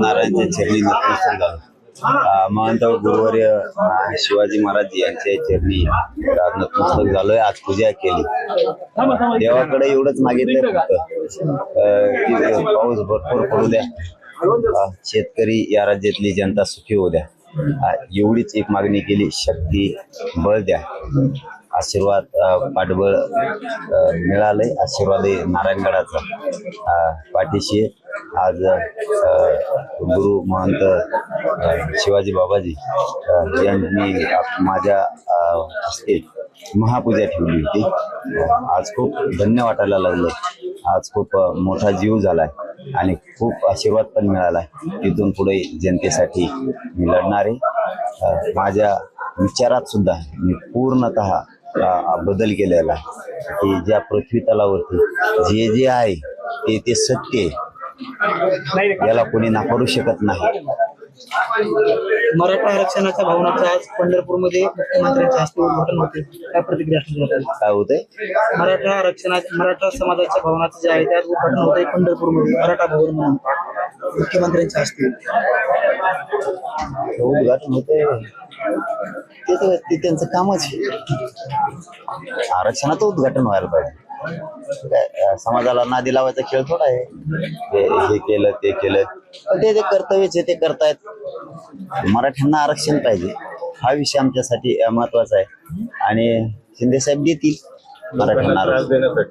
नारायणच्या चरणी नतमस्तक झालो. महंत गुरुवर्य शिवाजी महाराज यांच्या चरणी नतमस्तक झालोय. आज पूजा केली. देवाकडे एवढंच मागितलंय फक्त की पाऊस भरपूर पडू द्या, शेतकरी या राज्यातली जनता सुखी होऊ द्या, एवढीच एक मागणी केली. शक्ती बळ द्या, आशीर्वाद पाठबळ मिळालंय. आशीर्वाद नारायणगडाचा पाठीशी आज गुरु महंत शिवाजी बाबाजी यांनी माझ्या हस्ते महापूजा ठेवली होती. आज खूप धन्य वाटायला लागलं. आज खूप मोठा जीव झालाय आणि खूप आशीर्वाद पण मिळालाय. तिथून पुढे जनतेसाठी मी लढणार आहे. माझ्या विचारात सुद्धा मी पूर्णतः बदल केलेला आहे की ज्या पृथ्वी तलावरती जे जे आहे ते सत्य आहे, याला कोणी नाकारू शकत नाही. मराठा आरक्षणाच्या भावनाचं आज पंढरपूरमध्ये मुख्यमंत्र्यांच्या हस्ते उद्घाटन होते. काय प्रतिक्रिया काय होतंय? मराठा समाजाच्या भवनाचं जे आहे त्यात उद्घाटन होतंय पंढरपूरमध्ये मराठा भवन म्हणून मुख्यमंत्र्यांच्या हस्ते उद्घाटन होतंय. ते त्यांचं कामच आहे. आरक्षणाचं उद्घाटन व्हायला पाहिजे. काय समाजाला नादी लावायचा खेळ थोडा आहे. हे केलं ते केलं, ते कर्तव्यच आहे, ते करतायत. मराठ्यांना आरक्षण पाहिजे हा विषय आमच्यासाठी महत्वाचा आहे आणि शिंदे साहेब देतील मराठ्यांना आरक्षण.